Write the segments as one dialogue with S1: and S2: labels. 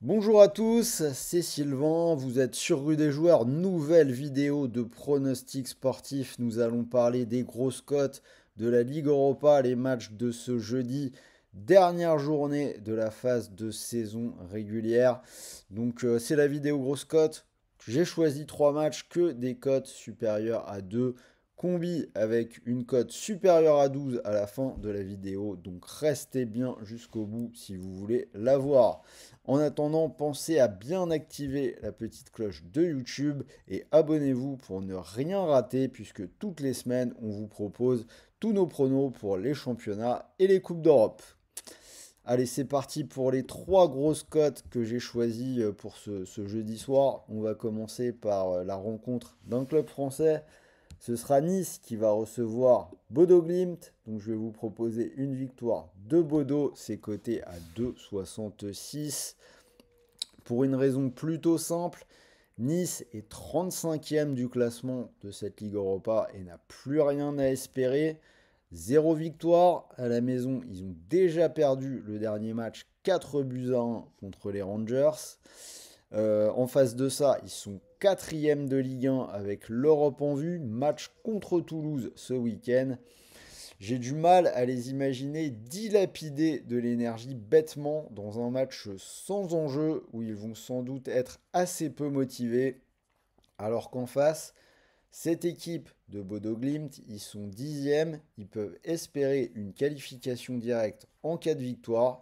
S1: Bonjour à tous, c'est Sylvain, vous êtes sur Rue des Joueurs, nouvelle vidéo de pronostics sportifs. Nous allons parler des grosses cotes de la Ligue Europa, les matchs de ce jeudi, dernière journée de la phase de saison régulière. C'est la vidéo grosse cote. J'ai choisi trois matchs que des cotes supérieures à 2, combi avec une cote supérieure à 12 à la fin de la vidéo. Donc restez bien jusqu'au bout si vous voulez la voir. En attendant, pensez à bien activer la petite cloche de YouTube et abonnez-vous pour ne rien rater puisque toutes les semaines, on vous propose tous nos pronos pour les championnats et les Coupes d'Europe. Allez, c'est parti pour les trois grosses cotes que j'ai choisies pour ce jeudi soir. On va commencer par la rencontre d'un club français. Ce sera Nice qui va recevoir Bodo Glimt. Donc je vais vous proposer une victoire de Bodo. C'est coté à 2,66. Pour une raison plutôt simple, Nice est 35e du classement de cette Ligue Europa et n'a plus rien à espérer. Zéro victoire à la maison. Ils ont déjà perdu le dernier match 4 buts à 1 contre les Rangers. En face de ça, ils sont quatrième de Ligue 1 avec l'Europe en vue. Match contre Toulouse ce week-end. J'ai du mal à les imaginer dilapider de l'énergie bêtement dans un match sans enjeu où ils vont sans doute être assez peu motivés. Alors qu'en face, cette équipe de Bodo Glimt, ils sont dixièmes, ils peuvent espérer une qualification directe en cas de victoire.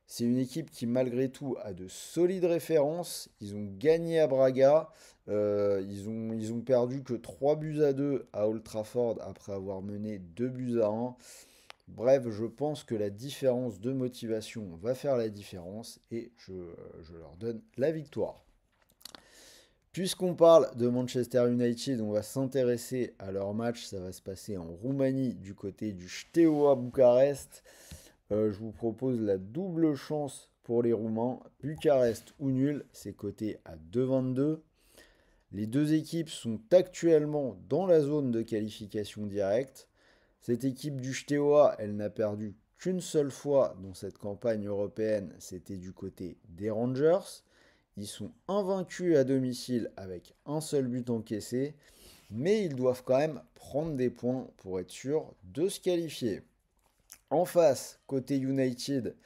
S1: C'est une équipe qui, malgré tout, a de solides références. Ils ont gagné à Braga. Ils ont perdu que 3 buts à 2 à Old Trafford après avoir mené 2 buts à 1. Bref, je pense que la différence de motivation va faire la différence et je leur donne la victoire. Puisqu'on parle de Manchester United, on va s'intéresser à leur match. Ça va se passer en Roumanie du côté du Steaua Bucarest. Je vous propose la double chance pour les Roumains. Bucarest ou nul, c'est coté à 2,22. Les deux équipes sont actuellement dans la zone de qualification directe. Cette équipe du Steaua, elle n'a perdu qu'une seule fois dans cette campagne européenne, c'était du côté des Rangers. Ils sont invaincus à domicile avec un seul but encaissé, mais ils doivent quand même prendre des points pour être sûr de se qualifier. En face, côté United,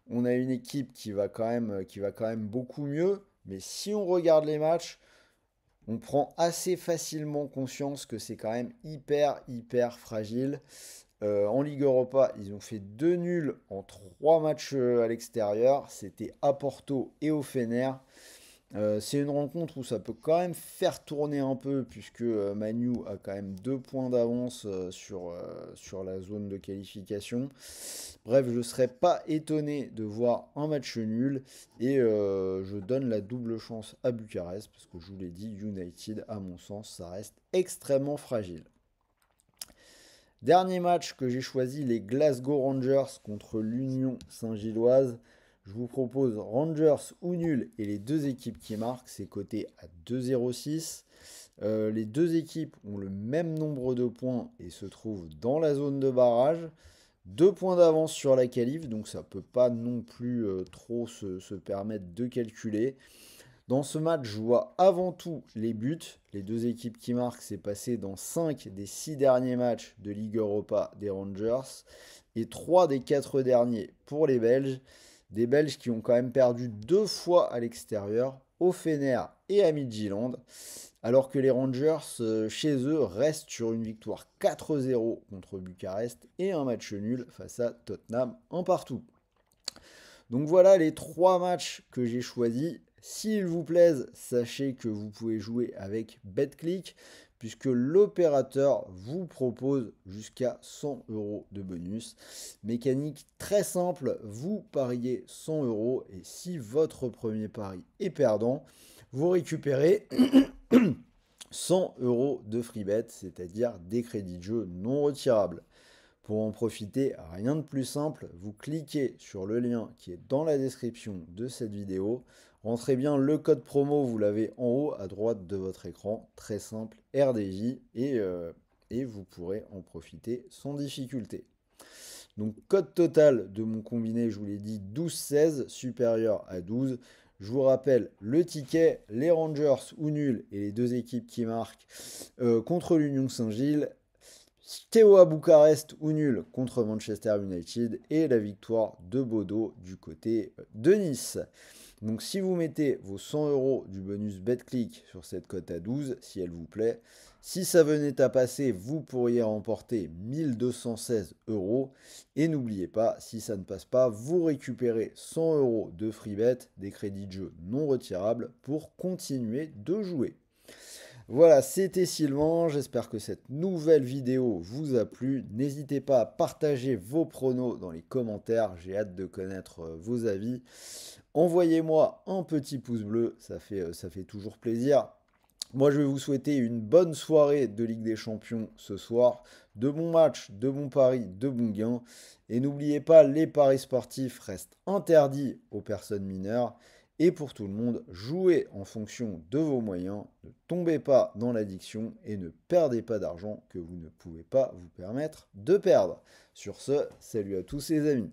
S1: on a une équipe qui va quand même beaucoup mieux, mais si on regarde les matchs, on prend assez facilement conscience que c'est quand même hyper fragile. En Ligue Europa, ils ont fait 2 nuls en 3 matchs à l'extérieur. C'était à Porto et au Fener. C'est une rencontre où ça peut quand même faire tourner un peu, puisque Manu a quand même 2 points d'avance sur la zone de qualification. Bref, je ne serais pas étonné de voir un match nul et je donne la double chance à Bucarest, parce que je vous l'ai dit, United, à mon sens, ça reste extrêmement fragile. Dernier match que j'ai choisi, les Glasgow Rangers contre l'Union Saint-Gilloise. Je vous propose Rangers ou nul et les deux équipes qui marquent, c'est coté à 2,06. Les deux équipes ont le même nombre de points et se trouvent dans la zone de barrage. 2 points d'avance sur la qualif, donc ça ne peut pas non plus trop se permettre de calculer. Dans ce match, je vois avant tout les buts. Les deux équipes qui marquent, c'est passé dans 5 des 6 derniers matchs de Ligue Europa des Rangers et 3 des 4 derniers pour les Belges. Des Belges qui ont quand même perdu 2 fois à l'extérieur, au Fener et à Midtjylland, alors que les Rangers, chez eux, restent sur une victoire 4-0 contre Bucarest et un match nul face à Tottenham, un partout. Donc voilà les trois matchs que j'ai choisis. S'ils vous plaisent, sachez que vous pouvez jouer avec BetClick puisque l'opérateur vous propose jusqu'à 100 euros de bonus. Mécanique très simple, vous pariez 100 euros et si votre premier pari est perdant, vous récupérez 100 euros de free bet, c'est-à-dire des crédits de jeu non retirables. Pour en profiter, rien de plus simple, vous cliquez sur le lien qui est dans la description de cette vidéo. Rentrez bien le code promo, vous l'avez en haut à droite de votre écran, très simple, RDJ, et vous pourrez en profiter sans difficulté. Donc code total de mon combiné, je vous l'ai dit, 12-16, supérieur à 12. Je vous rappelle le ticket, les Rangers ou nuls et les deux équipes qui marquent contre l'Union Saint-Gilles. Steaua Bucarest ou nul contre Manchester United et la victoire de Bodo du côté de Nice. Donc si vous mettez vos 100 € du bonus BetClick sur cette cote à 12, si elle vous plaît, si ça venait à passer, vous pourriez remporter 1216 €. Et n'oubliez pas, si ça ne passe pas, vous récupérez 100 € de free bet, des crédits de jeu non retirables pour continuer de jouer. Voilà, c'était Sylvain, j'espère que cette nouvelle vidéo vous a plu. N'hésitez pas à partager vos pronos dans les commentaires, j'ai hâte de connaître vos avis. Envoyez-moi un petit pouce bleu, ça fait toujours plaisir. Moi, je vais vous souhaiter une bonne soirée de Ligue des Champions ce soir, de bons matchs, de bons paris, de bons gains. Et n'oubliez pas, les paris sportifs restent interdits aux personnes mineures. Et pour tout le monde, jouez en fonction de vos moyens, ne tombez pas dans l'addiction et ne perdez pas d'argent que vous ne pouvez pas vous permettre de perdre. Sur ce, salut à tous les amis.